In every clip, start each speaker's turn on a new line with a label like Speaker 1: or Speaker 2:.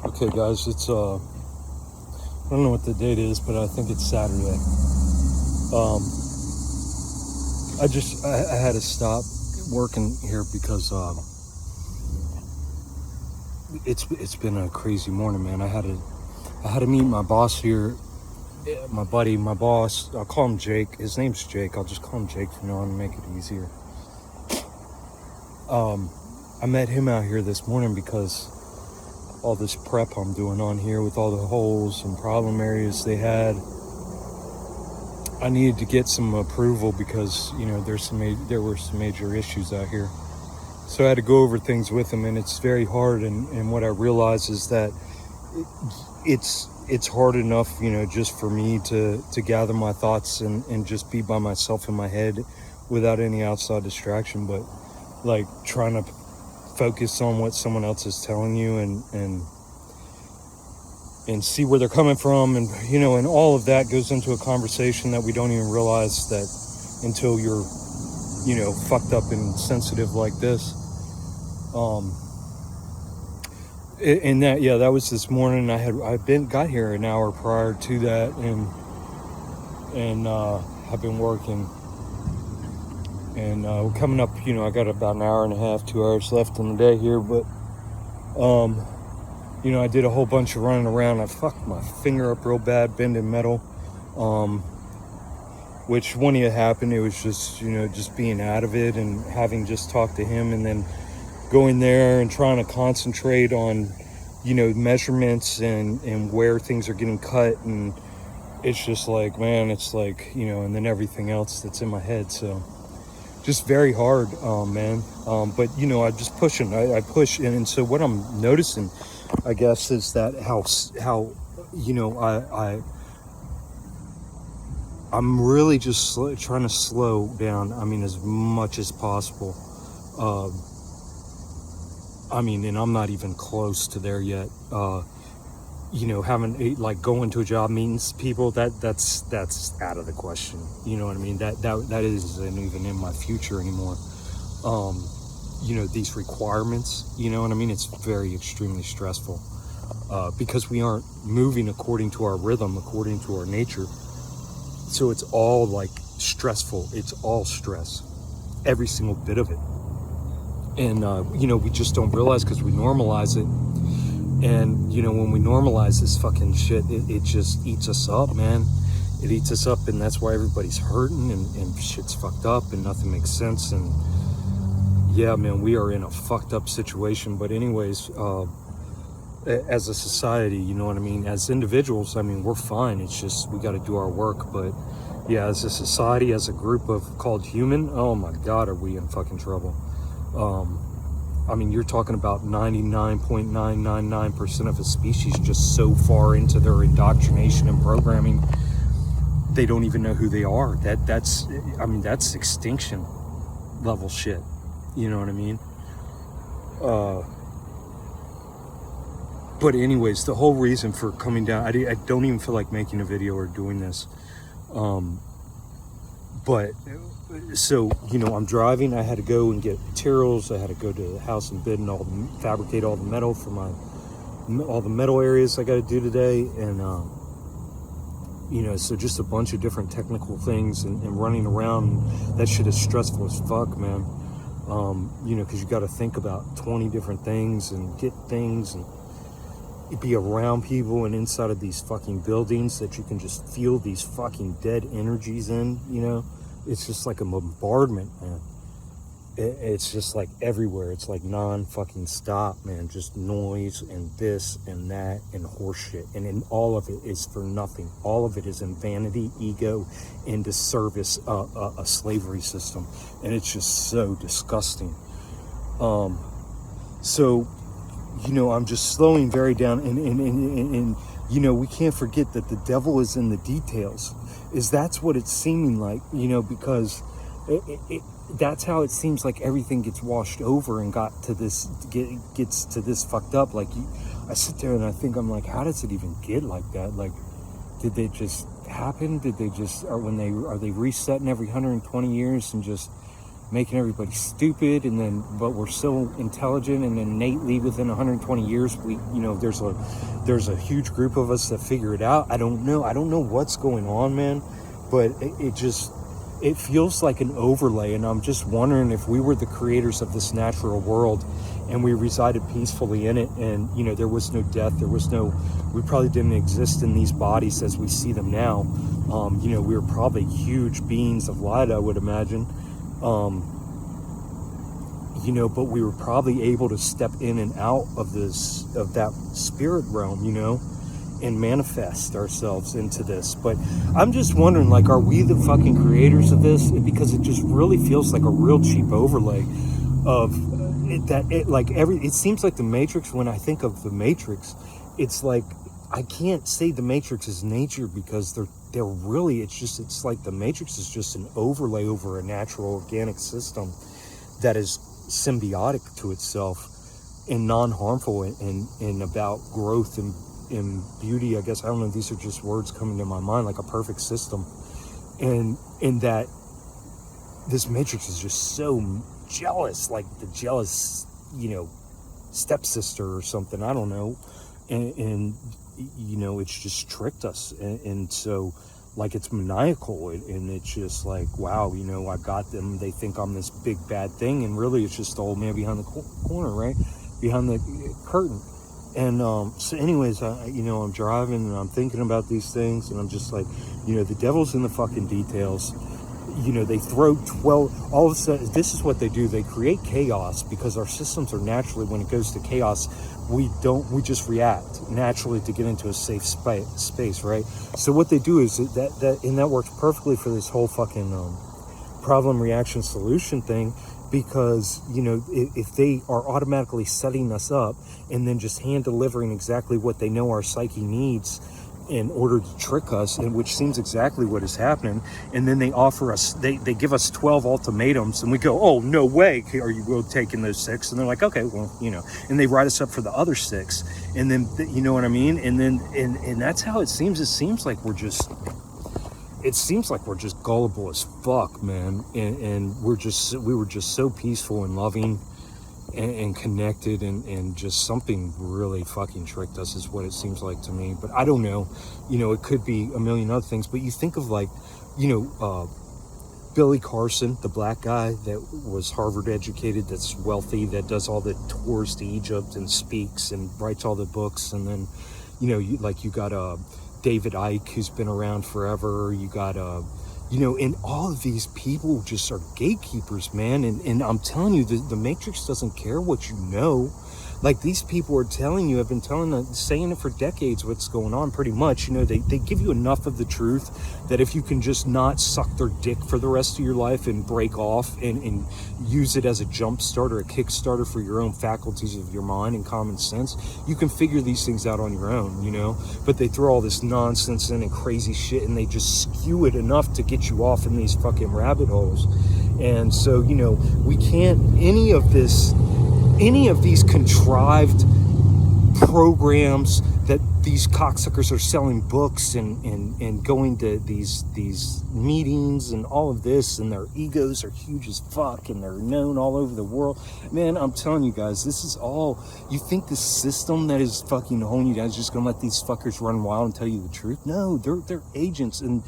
Speaker 1: Okay, guys, it's I don't know what the date is, but I think it's Saturday. Um, I had to stop working here because it's been a crazy morning, man. I had to meet my boss here, my buddy, my boss. I'll call him Jake. His name's Jake. I'll just call him Jake from now on and make it easier. I met him out here this morning because all this prep I'm doing on here with all the holes and problem areas they had. I needed to get some approval because there were some major issues out here. So I had to go over things with him, and it's very hard. And what I realize is that it's hard enough, just for me to gather my thoughts and just be by myself in my head without any outside distraction. But like trying to focus on what someone else is telling you and see where they're coming from, and all of that goes into a conversation that we don't even realize that until you're fucked up and sensitive like this. And that was this morning. I've got here an hour prior to that, and I've been working, and we're coming up. I got about an hour and a half, 2 hours left in the day here, but I did a whole bunch of running around. I fucked my finger up real bad, bending metal, which when it happened, it was just, just being out of it and having just talked to him, and then going there and trying to concentrate on, measurements and where things are getting cut. And it's just like, man, it's like, and then everything else that's in my head. So just very hard, man. But, I just pushing, I push. And so what I'm noticing, I guess, is that how I'm really just trying to slow down. I mean, as much as possible. And I'm not even close to there yet. Having going to a job means people that's out of the question. You know what I mean? That isn't even in my future anymore. These requirements, you know what I mean? It's very extremely stressful because we aren't moving according to our rhythm, according to our nature. So it's all like stressful. It's all stress, every single bit of it. And, we just don't realize because we normalize it. And, when we normalize this fucking shit, it just eats us up, man. It eats us up, and that's why everybody's hurting and shit's fucked up and nothing makes sense. And yeah, man, we are in a fucked up situation. But anyways, as a society, you know what I mean? As individuals, I mean, we're fine. It's just we got to do our work. But yeah, as a society, as a group called human, oh my God, are we in fucking trouble? You're talking about 99.999% of a species just so far into their indoctrination and programming, they don't even know who they are. That's extinction level shit. You know what I mean? But anyways, the whole reason for coming down, I don't even feel like making a video or doing this. But so, I'm driving. I had to go and get materials. I had to go to the house and bid and fabricate all the metal for all the metal areas I got to do today. And, so just a bunch of different technical things and running around. That shit is stressful as fuck, man. Because you got to think about 20 different things and get things and be around people and inside of these fucking buildings that you can just feel these fucking dead energies in, It's just like a bombardment, man. It's just like everywhere. It's like non-fucking stop, man. Just noise and this and that and horseshit. And in all of it is for nothing. All of it is in vanity, ego, and to service a slavery system. And it's just so disgusting. So, I'm just slowing very down. And we can't forget that the devil is in the details. That's what it's seeming like, because that's how it seems like everything gets washed over and gets to this fucked up. Like I sit there and I think, I'm like, how does it even get like that? Like, did they just happen? Did they just, are they resetting every 120 years and just making everybody stupid, and then but we're so intelligent, and innately within 120 years we, you know, there's a huge group of us that figure it out. I don't know what's going on, man, but it feels like an overlay, and I'm just wondering if we were the creators of this natural world and we resided peacefully in it, and, you know, there was no death, we probably didn't exist in these bodies as we see them now. You know, we were probably huge beings of light, I would imagine. You know, but we were probably able to step in and out of that spirit realm, you know, and manifest ourselves into this. But I'm just wondering, like, are we the fucking creators of this? Because it just really feels like a real cheap overlay of it seems like the Matrix. When I think of the Matrix, it's like, I can't say the Matrix is nature, because they're really, it's like the Matrix is just an overlay over a natural organic system that is symbiotic to itself and non-harmful, and about growth and beauty, I guess. I don't know, these are just words coming to my mind, like a perfect system. And that this Matrix is just so jealous, like the jealous, you know, stepsister or something, I don't know. And you know, it's just tricked us, and so, like, it's maniacal, and it's just like, wow, you know, I got them, they think I'm this big bad thing, and really it's just the old man behind the corner, right behind the curtain. And so anyways, you know, I'm driving and I'm thinking about these things, and I'm just like, you know, the devil's in the fucking details. You know, they throw 12, all of a sudden, this is what they do, they create chaos, because our systems are naturally, when it goes to chaos, we just react naturally to get into a safe space, right? So what they do is that works perfectly for this whole fucking problem, reaction, solution thing, because, you know, if they are automatically setting us up and then just hand delivering exactly what they know our psyche needs in order to trick us, and which seems exactly what is happening, and then they offer us, they give us 12 ultimatums, and we go, oh, no way are you will taking those 6, and they're like, okay, well, you know, and they write us up for the other 6, and then, you know what I mean, and then and that's how it seems. It seems like we're just gullible as fuck, man, and we were just so peaceful and loving and connected, and just something really fucking tricked us, is what it seems like to me. But I don't know, you know, it could be a million other things. But you think of, like, you know, Billy Carson, the black guy that was Harvard educated, that's wealthy, that does all the tours to Egypt and speaks and writes all the books. And then, you know, you got David Icke, who's been around forever. You got you know, and all of these people just are gatekeepers, man. And I'm telling you, the Matrix doesn't care what you know. Like, these people are telling you, have been saying it for decades, what's going on, pretty much. You know, they give you enough of the truth that if you can just not suck their dick for the rest of your life and break off and use it as a jump start or a kickstarter for your own faculties of your mind and common sense, you can figure these things out on your own, you know. But they throw all this nonsense in and crazy shit, and they just skew it enough to get you off in these fucking rabbit holes. And so, you know, we can't, any of these contrived programs that these cocksuckers are selling books and going to these meetings and all of this, and their egos are huge as fuck, and they're known all over the world. Man, I'm telling you guys, this is all, you think the system that is fucking holding you down is just gonna let these fuckers run wild and tell you the truth? No, they're agents, and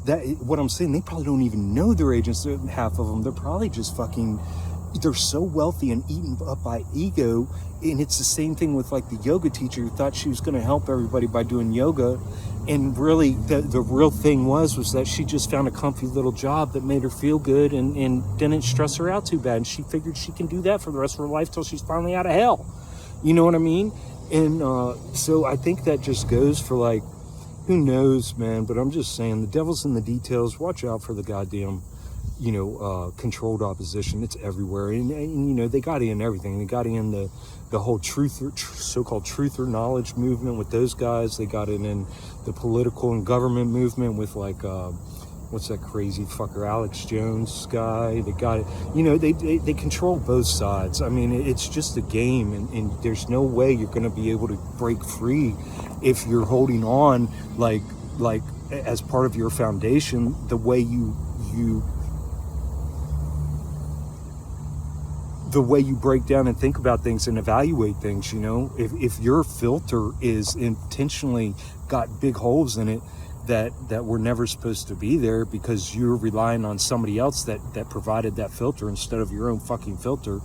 Speaker 1: that, what I'm saying, they probably don't even know they're agents. Half of them, they're probably just fucking, they're so wealthy and eaten up by ego. And it's the same thing with, like, the yoga teacher who thought she was going to help everybody by doing yoga, and really the real thing was that she just found a comfy little job that made her feel good and didn't stress her out too bad, and she figured she can do that for the rest of her life till she's finally out of hell. You know what I mean? And so I think that just goes for, like, who knows, man. But I'm just saying, the devil's in the details. Watch out for the goddamn, you know, controlled opposition. It's everywhere, and you know, they got in everything. They got in the whole so-called truth or knowledge movement with those guys. They got it in the political and government movement with, like, what's that crazy fucker, Alex Jones guy. They got it, you know, they control both sides. I mean, it's just a game, and there's no way you're going to be able to break free if you're holding on, like as part of your foundation, the way you the way you break down and think about things and evaluate things. You know, if your filter is intentionally got big holes in it that were never supposed to be there because you're relying on somebody else that provided that filter instead of your own fucking filter,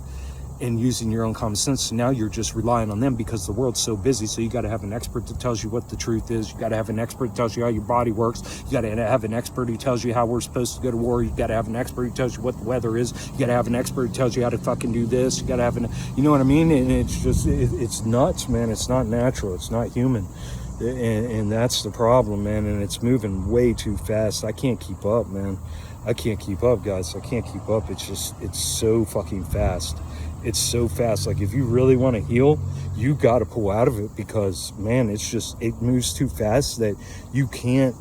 Speaker 1: and using your own common sense. So now you're just relying on them because the world's so busy. So you got to have an expert that tells you what the truth is. You got to have an expert that tells you how your body works. You got to have an expert who tells you how we're supposed to go to war. You got to have an expert who tells you what the weather is. You got to have an expert who tells you how to fucking do this. You got to have you know what I mean? And it's just, it's nuts, man. It's not natural. It's not human. And that's the problem, man. And it's moving way too fast. I can't keep up, man. I can't keep up, guys. I can't keep up. It's so fucking fast. It's so fast. Like, if you really want to heal, you got to pull out of it, because, man, it moves too fast that you can't.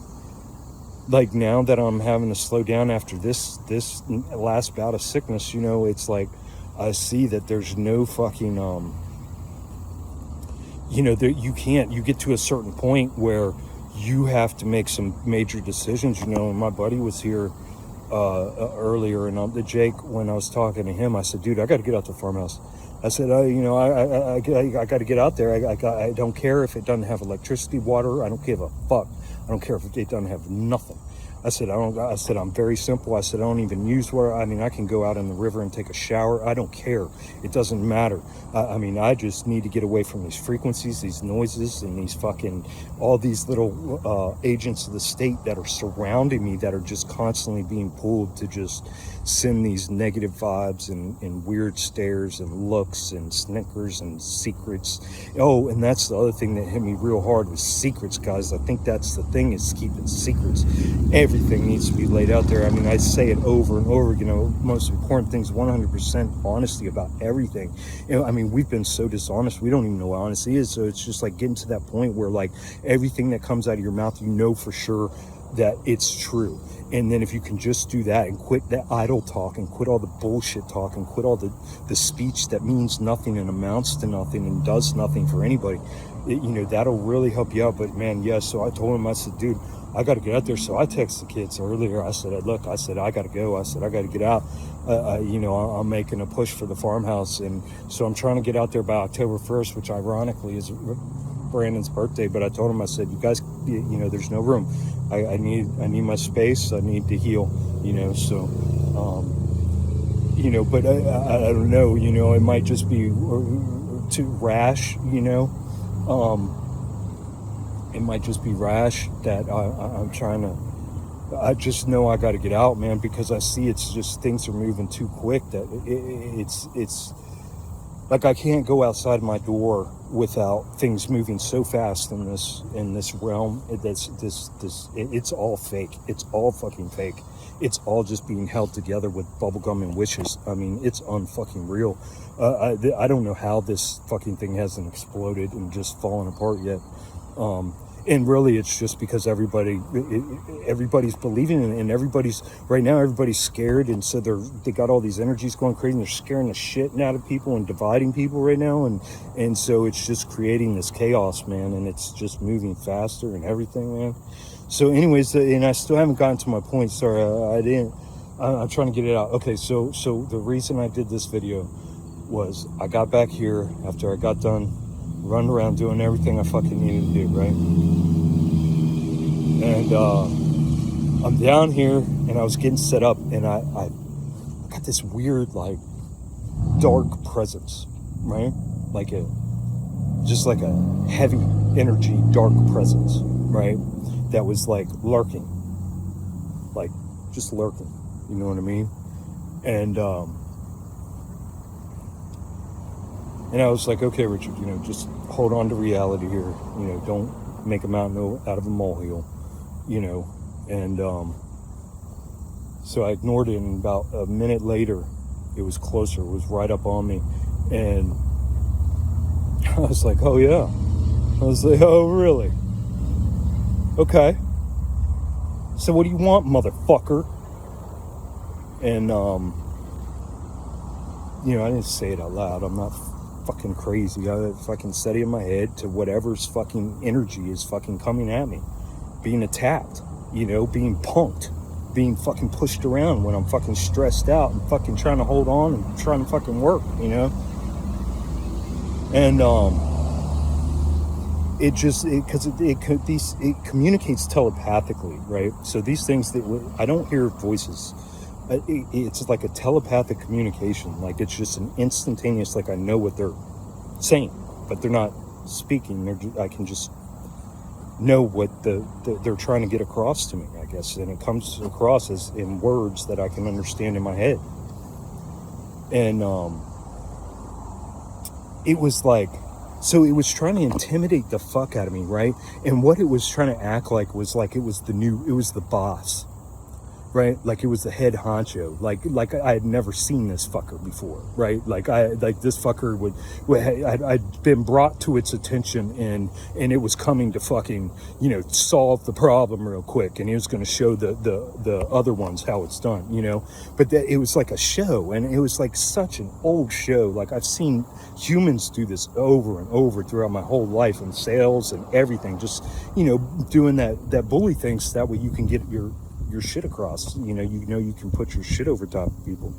Speaker 1: Like, now that I'm having to slow down after this last bout of sickness, you know, it's like I see that there's no fucking, you know, you get to a certain point where you have to make some major decisions, you know. And my buddy was here earlier, and the Jake, when I was talking to him, I said, dude, I got to get out to the farmhouse. I said, you know, I got to get out there. I don't care if it doesn't have electricity, water. I don't give a fuck. I don't care if it doesn't have nothing. I said, I'm very simple. I said, I don't even use water. I mean, I can go out in the river and take a shower. I don't care. It doesn't matter. I mean, I just need to get away from these frequencies, these noises, and these fucking, all these little agents of the state that are surrounding me, that are just constantly being pulled to just send these negative vibes and weird stares and looks and snickers and secrets. Oh, and that's the other thing that hit me real hard, was secrets, guys. I think that's the thing, is keeping secrets. Everything needs to be laid out there. I mean, I say it over and over, you know, most important things, 100% honesty about everything. You know, I mean, we've been so dishonest, we don't even know what honesty is. So it's just like getting to that point where, like, everything that comes out of your mouth, you know for sure that it's true. And then if you can just do that and quit that idle talk and quit all the bullshit talk and quit all the speech that means nothing and amounts to nothing and does nothing for anybody, you know, that'll really help you out. But man, yes, so I told him, I said, dude, I got to get out there. So I texted the kids earlier. I said, look, I said, I got to go. I said, I got to get out. You know, I'm making a push for the farmhouse. And so I'm trying to get out there by October 1st, which ironically is Brandon's birthday. But I told him, I said, you guys, you know, there's no room. I need my space. I need to heal, you know, so, you know, but I don't know, you know, it might just be too rash, you know, it might just be rash that I'm trying to, I just know I got to get out, man, because I see it's just, things are moving too quick, that it's like I can't go outside my door without things moving so fast in this realm. It's all fake. It's all fucking fake. It's all just being held together with bubblegum and wishes. I mean, it's unfucking real. I don't know how this fucking thing hasn't exploded and just fallen apart yet. And really, it's just because everybody's believing in it, and everybody's scared, and so they got all these energies going crazy, and they're scaring the shit out of people and dividing people right now, and so it's just creating this chaos, man, and it's just moving faster and everything, man. So anyways, and I still haven't gotten to my point. Sorry, I'm trying to get it out. Okay, so the reason I did this video was I got back here after I got done running around doing everything I fucking needed to do, right? And I'm down here, and I was getting set up, and I got this weird, like, dark presence, right? Like a heavy energy, dark presence, right? That was like lurking, like just lurking, you know what I mean? And I was like, okay, Richard, you know, just hold on to reality here. You know, don't make a mountain out of a molehill, you know. And so I ignored it, and about a minute later, it was closer. It was right up on me. And I was like, oh, yeah. I was like, oh, really? Okay. So what do you want, motherfucker? And, you know, I didn't say it out loud. I'm not fucking crazy. I fucking said it in my head to whatever's fucking energy is fucking coming at me, being attacked, you know, being punked, being fucking pushed around when I'm fucking stressed out and fucking trying to hold on and trying to fucking work, you know? And it communicates telepathically, right? So these things I don't hear voices. It's like a telepathic communication. Like it's just an instantaneous, like I know what they're saying, but they're not speaking. I can just know what they're trying to get across to me, I guess. And it comes across as in words that I can understand in my head. And it was like, so it was trying to intimidate the fuck out of me, right? And what it was trying to act like it was the boss, right? Like it was the head honcho. Like I had never seen this fucker before, right? Like this fucker I'd been brought to its attention and it was coming to fucking, you know, solve the problem real quick. And he was going to show the other ones how it's done, you know? But it was like a show, and it was like such an old show. Like I've seen humans do this over and over throughout my whole life in sales and everything, just, you know, doing that bully thing so that way you can get your shit across, you know, you can put your shit over top of people,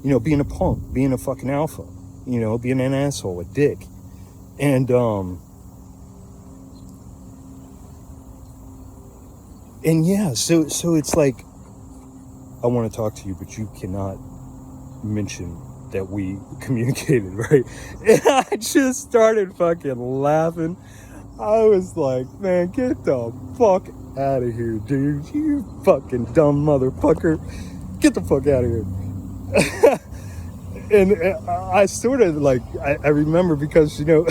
Speaker 1: you know, being a punk, being a fucking alpha, you know, being an asshole, a dick. And yeah, so it's like, I want to talk to you, but you cannot mention that we communicated, right? And I just started fucking laughing. I was like, man, get the fuck out of here, dude. You fucking dumb motherfucker. Get the fuck out of here. And I sort of like, I remember because, you know,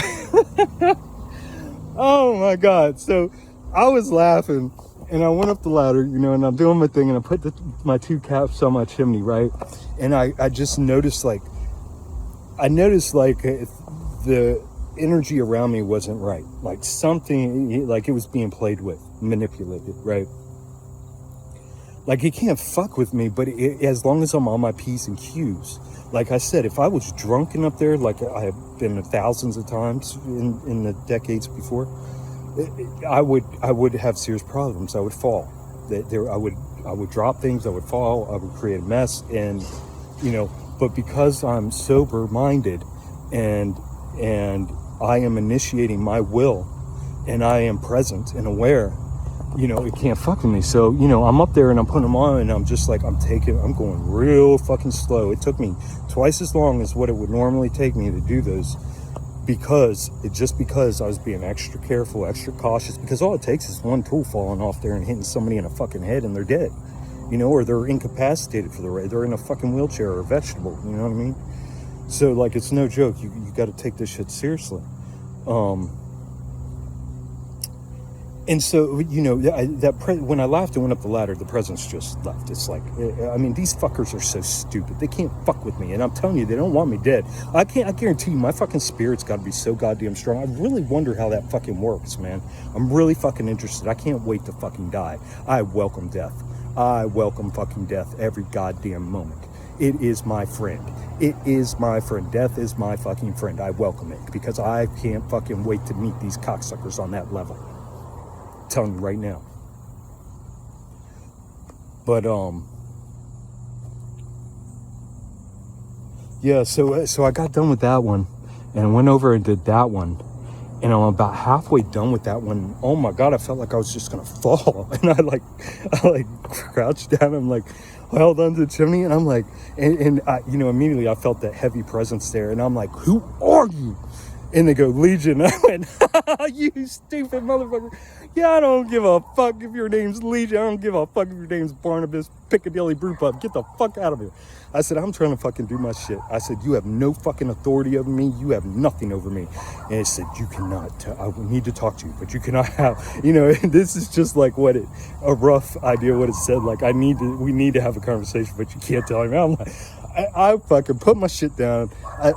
Speaker 1: oh my God. So I was laughing and I went up the ladder, you know, and I'm doing my thing and I put my two caps on my chimney, right? And I just noticed like the energy around me wasn't right. Like something, like it was being played with, manipulated, right? Like it can't fuck with me, but as long as I'm on my P's and Q's. Like I said, if I was drunken up there, like I have been thousands of times in the decades before, I would have serious problems. I would fall. I would drop things. I would fall. I would create a mess, and you know. But because I'm sober-minded, and I am initiating my will, and I am present and aware, you know, it can't fuck with me. So, you know, I'm up there and I'm putting them on and I'm just like, I'm going real fucking slow. It took me twice as long as what it would normally take me to do those, because I was being extra careful, extra cautious, because all it takes is one tool falling off there and hitting somebody in the fucking head and they're dead, you know, or they're incapacitated for the ride. They're in a fucking wheelchair or a vegetable, you know what I mean? So like, it's no joke. You got to take this shit seriously. And so, you know, when I laughed and went up the ladder, the presence just left. It's like, I mean, these fuckers are so stupid. They can't fuck with me. And I'm telling you, they don't want me dead. I guarantee you, my fucking spirit's got to be so goddamn strong. I really wonder how that fucking works, man. I'm really fucking interested. I can't wait to fucking die. I welcome death. I welcome fucking death every goddamn moment. It is my friend. It is my friend. Death is my fucking friend. I welcome it because I can't fucking wait to meet these cocksuckers on that level. I'm telling you right now. But yeah, so I got done with that one and went over and did that one. And I'm about halfway done with that one. Oh my God, I felt like I was just gonna fall. And I crouched down. I'm like, held onto the chimney, and I'm like, and I, you know, immediately I felt that heavy presence there, and I'm like, who are you? And they go, Legion. And I went, you stupid motherfucker. Yeah, I don't give a fuck if your name's Legion. I don't give a fuck if your name's Barnabas Piccadilly Brewpub. Get the fuck out of here. I said, I'm trying to fucking do my shit. I said, you have no fucking authority over me. You have nothing over me. And it said, you cannot, I need to talk to you, but you cannot have, you know, and this is just like a rough idea what it said. Like, we need to have a conversation, but you can't tell me. I'm like, I fucking put my shit down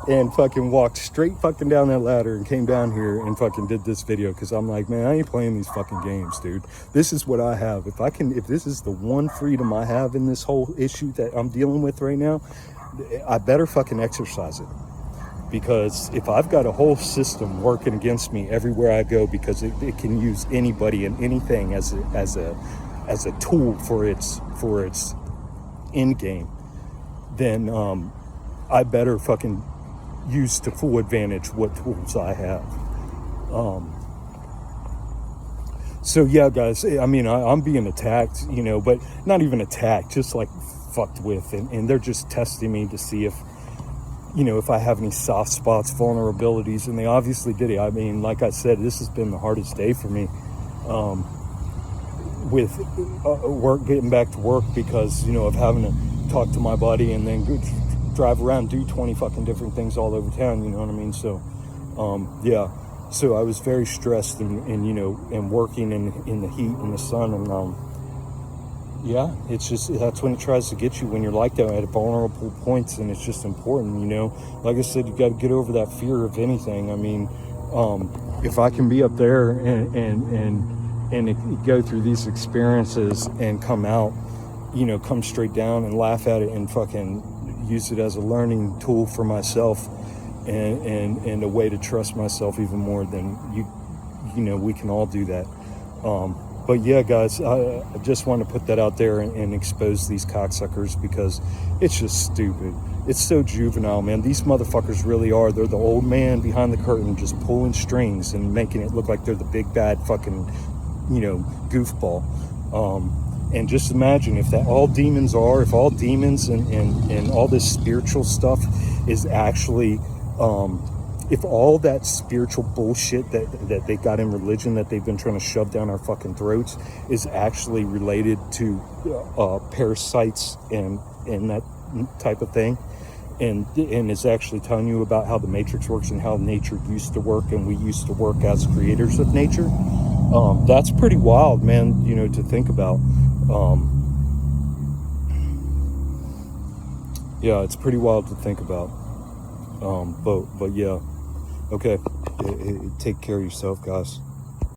Speaker 1: and fucking walked straight fucking down that ladder and came down here and fucking did this video, because I'm like, man, I ain't playing these fucking games, dude. This is what I have. If this is the one freedom I have in this whole issue that I'm dealing with right now, I better fucking exercise it. Because if I've got a whole system working against me everywhere I go, because it can use anybody and anything as as a tool for its end game, then I better fucking use to full advantage what tools I have. So yeah, guys, I mean, I'm being attacked, you know, but not even attacked, just like fucked with, and they're just testing me to see if, you know, if I have any soft spots, vulnerabilities, and they obviously did it. I mean, like I said, this has been the hardest day for me, with work, getting back to work, because, you know, of having to talk to my buddy and then go drive around, do 20 fucking different things all over town, you know what I mean? So, yeah, so I was very stressed and you know, and working in the heat and the sun, and, yeah, it's just, that's when it tries to get you, when you're like that at vulnerable points, and it's just important, you know. Like I said, you got to get over that fear of anything. I mean, if I can be up there and go through these experiences and come out, you know, come straight down and laugh at it and fucking use it as a learning tool for myself, and a way to trust myself even more, then you know, we can all do that. But yeah, guys, I just want to put that out there and expose these cocksuckers, because it's just stupid. It's so juvenile, man. These motherfuckers really are. They're the old man behind the curtain, just pulling strings and making it look like they're the big bad fucking, you know, goofball. And just imagine if that all demons are, if all demons and all this spiritual stuff is actually, if all that spiritual bullshit that they got in religion that they've been trying to shove down our fucking throats is actually related to parasites and that type of thing, and is actually telling you about how the matrix works and how nature used to work and we used to work as creators of nature, that's pretty wild, man, you know, to think about. Yeah, it's pretty wild to think about. But yeah. Okay, take care of yourself, guys.